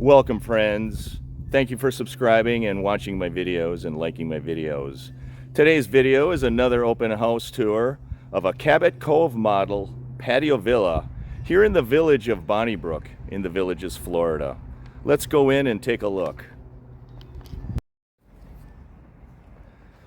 Welcome, friends. Thank you for subscribing and watching my videos and liking my videos. Today's video is another open house tour of a cabot cove model patio villa here in the village of Bonnybrook in the Villages, Florida. Let's go in and take a look.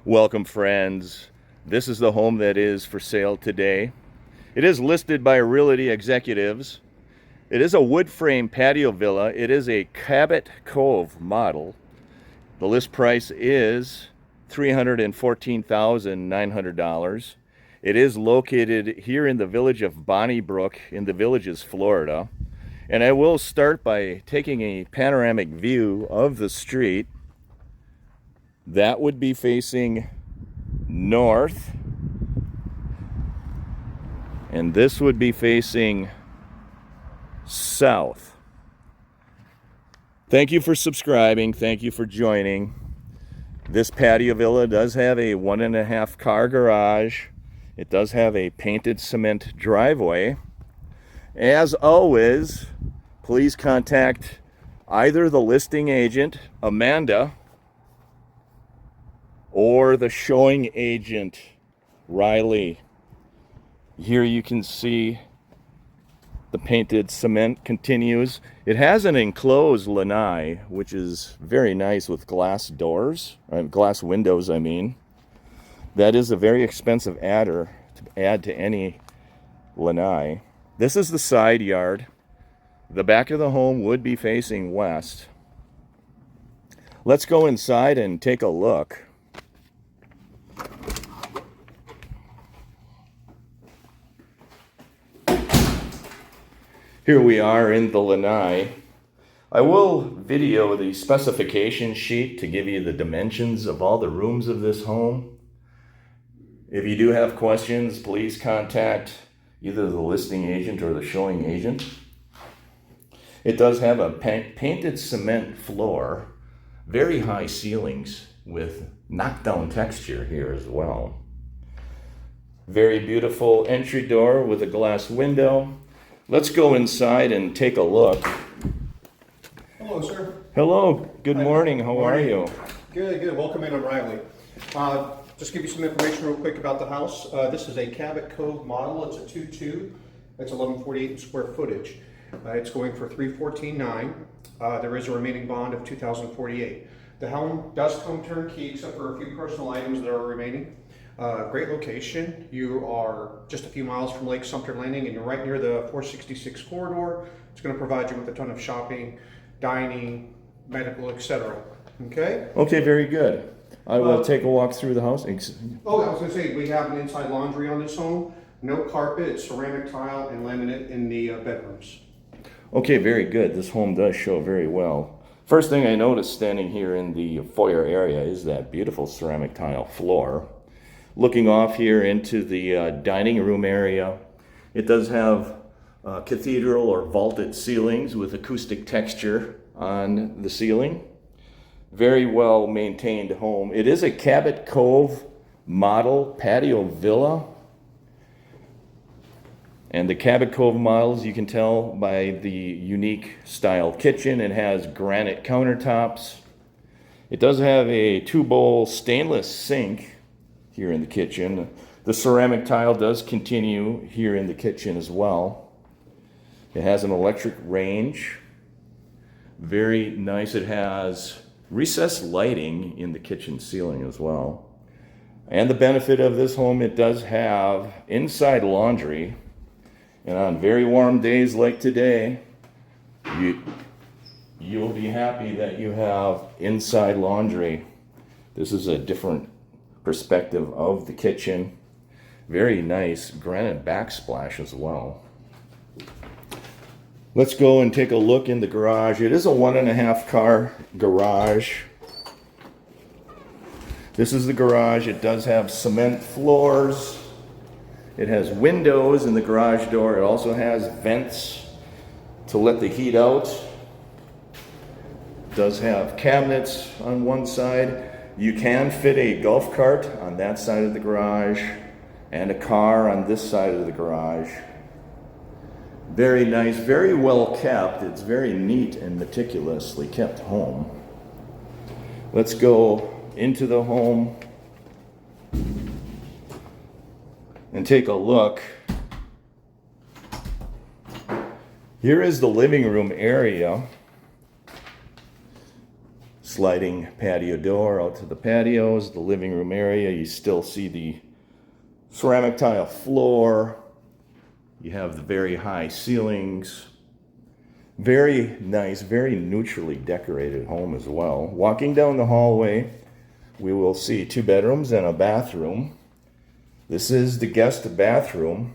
Welcome, friends. This is the home that is for sale today. It is listed by Realty Executives. It is a wood frame patio villa. It is a cabot cove model. The list price is $314,900. It is located here in the village of Bonnybrook in the Villages, Florida. And I will start by taking a panoramic view of the street. That would be facing north. And this would be facing south. Thank you for subscribing. Thank you for joining. This patio villa does have a 1.5 car garage. It does have a painted cement driveway. As always, please contact either the listing agent, Amanda, or the showing agent, Riley. Here you can see the painted cement continues. It has an enclosed lanai, which is very nice with glass doors, glass windows, I mean. That is a very expensive adder to add to any lanai. This is the side yard. The back of the home would be facing west. Let's go inside and take a look. Here we are in the lanai. I will video the specification sheet to give you the dimensions of all the rooms of this home. If you do have questions, please contact either the listing agent or the showing agent. It does have a painted cement floor, very high ceilings with knockdown texture here as well. Very beautiful entry door with a glass window. Let's go inside and take a look. Hello, sir. Hello. Good morning. How are you? Good, good. Welcome in. I'm Riley. Just give you some information real quick about the house. This is a cabot cove model. It's a 2.2. It's 1148 square footage. It's going for $314,900. There is a remaining bond of $2,048. The home does come turnkey except for a few personal items that are remaining. Great location. You are just a few miles from Lake Sumter Landing and you're right near the 466 corridor. It's going to provide you with a ton of shopping, dining, medical, etc. Okay? Okay, very good. I will take a walk through the house. Oh, I was going to say, we have an inside laundry on this home. No carpet, it's ceramic tile and laminate in the bedrooms. Okay, very good. This home does show very well. First thing I noticed standing here in the foyer area is that beautiful ceramic tile floor. Looking off here into the dining room area, it does have cathedral or vaulted ceilings with acoustic texture on the ceiling. Very well maintained home. It is a cabot cove model patio villa. And the cabot cove models, you can tell by the unique style kitchen. It has granite countertops. It does have a 2-bowl stainless sink here in the kitchen. The ceramic tile does continue here in the kitchen as well. It has an electric range. Very nice. It has recessed lighting in the kitchen ceiling as well. And the benefit of this home, it does have inside laundry. And on very warm days like today, you'll be happy that you have inside laundry. This is a different perspective of the kitchen. Very nice granite backsplash as well. Let's go and take a look in the garage. It is a 1.5 car garage. This is the garage. It does have cement floors. It has windows in the garage door. It also has vents to let the heat out. It does have cabinets on one side. You can fit a golf cart on that side of the garage and a car on this side of the garage. Very nice, very well kept. It's very neat and meticulously kept home. Let's go into the home and take a look. Here is the living room area. Sliding patio door out to the patios, the living room area. You still see the ceramic tile floor. You have the very high ceilings. Very nice, very neutrally decorated home as well. Walking down the hallway, we will see 2 bedrooms and a bathroom. This is the guest bathroom.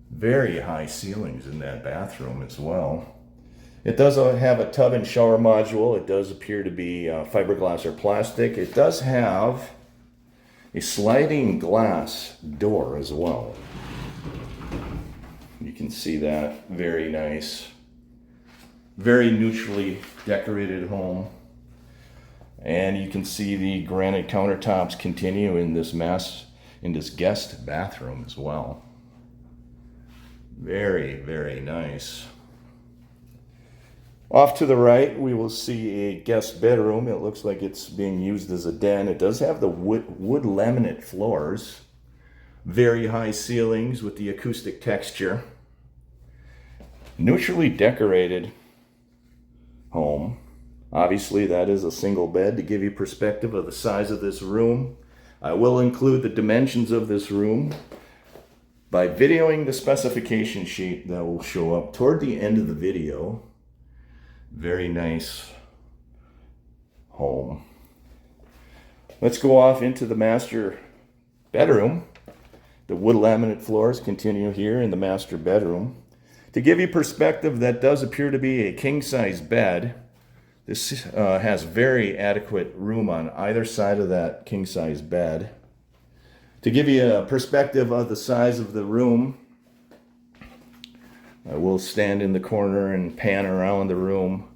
Very high ceilings in that bathroom as well. It does have a tub and shower module. It does appear to be fiberglass or plastic. It does have a sliding glass door as well. You can see that. Very nice. Very neutrally decorated home. And you can see the granite countertops continue in this guest bathroom as well. Very, very nice. Off to the right, we will see a guest bedroom. It looks like it's being used as a den. It does have the wood laminate floors. Very high ceilings with the acoustic texture. Neutrally decorated home. Obviously, that is a single bed. To give you perspective of the size of this room, I will include the dimensions of this room by videoing the specification sheet that will show up toward the end of the video. Very nice home. Let's go off into the master bedroom. The wood laminate floors continue here in the master bedroom. To give you perspective, that does appear to be a king-size bed. This has very adequate room on either side of that king-size bed. To give you a perspective of the size of the room, I will stand in the corner and pan around the room.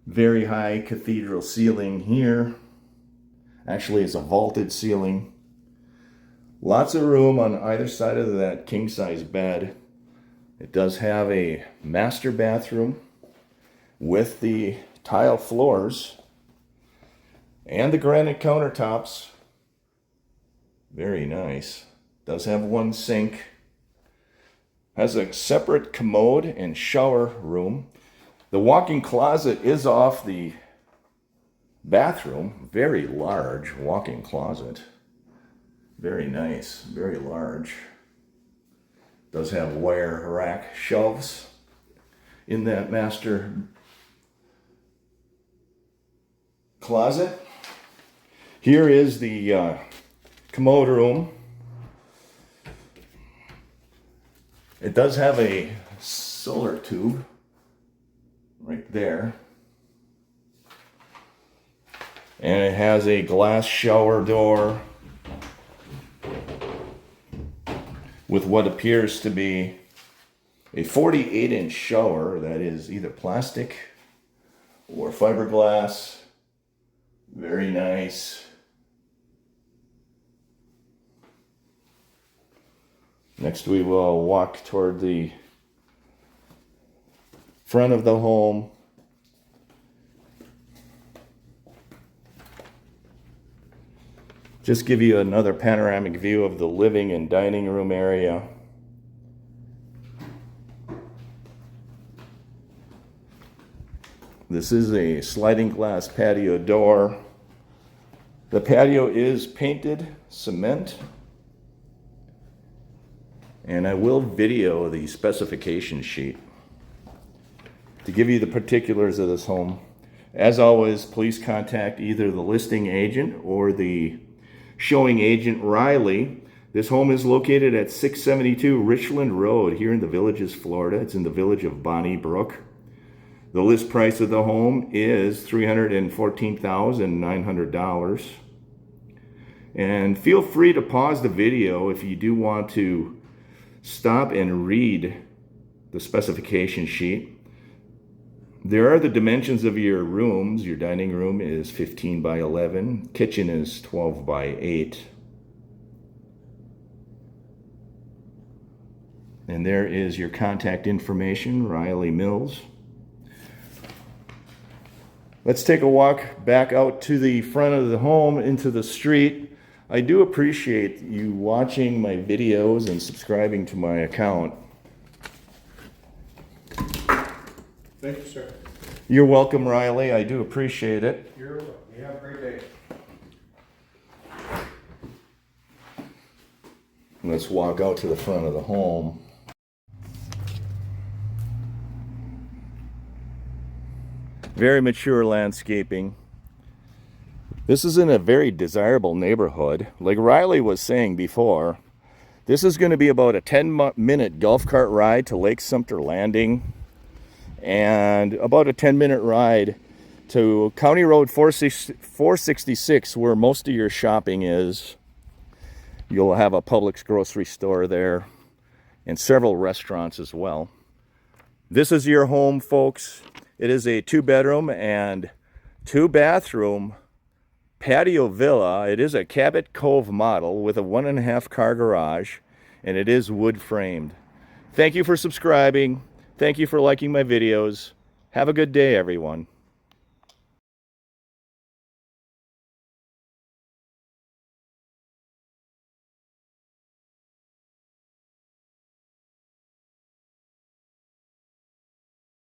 Very high cathedral ceiling here. Actually, it's a vaulted ceiling. Lots of room on either side of that king-size bed. It does have a master bathroom with the tile floors and the granite countertops. Very nice. Does have 1 sink. Has a separate commode and shower room. The walk-in closet is off the bathroom. Very large walk-in closet. Very nice, very large. Does have wire rack shelves in that master closet. Here is the commode room. It does have a solar tube right there. And it has a glass shower door with what appears to be a 48-inch shower that is either plastic or fiberglass. Very nice. Next we will walk toward the front of the home. Just give you another panoramic view of the living and dining room area. This is a sliding glass patio door. The patio is painted cement. And I will video the specification sheet to give you the particulars of this home. As always, please contact either the listing agent or the showing agent, Realy. This home is located at 672 Richland Road here in the Villages, Florida. It's in the Village of Bonnybrook. The list price of the home is $314,900. And feel free to pause the video if you do want to stop and read the specification sheet. There are the dimensions of your rooms. Your dining room is 15 by 11. Kitchen is 12 by 8. And there is your contact information, Realy Mills. Let's take a walk back out to the front of the home into the street. I do appreciate you watching my videos and subscribing to my account. Thank you, sir. You're welcome, Realy. I do appreciate it. You're welcome. You have a great day. Let's walk out to the front of the home. Very mature landscaping. This is in a very desirable neighborhood. Like Realy was saying before, this is going to be about a 10-minute golf cart ride to Lake Sumter Landing and about a 10-minute ride to County Road 466, where most of your shopping is. You'll have a Publix grocery store there and several restaurants as well. This is your home, folks. It is a 2-bedroom and 2-bathroom patio villa. It is a Cabot Cove model with a 1.5 car garage, and it is wood framed. Thank you for subscribing. Thank you for liking my videos. Have a good day, everyone.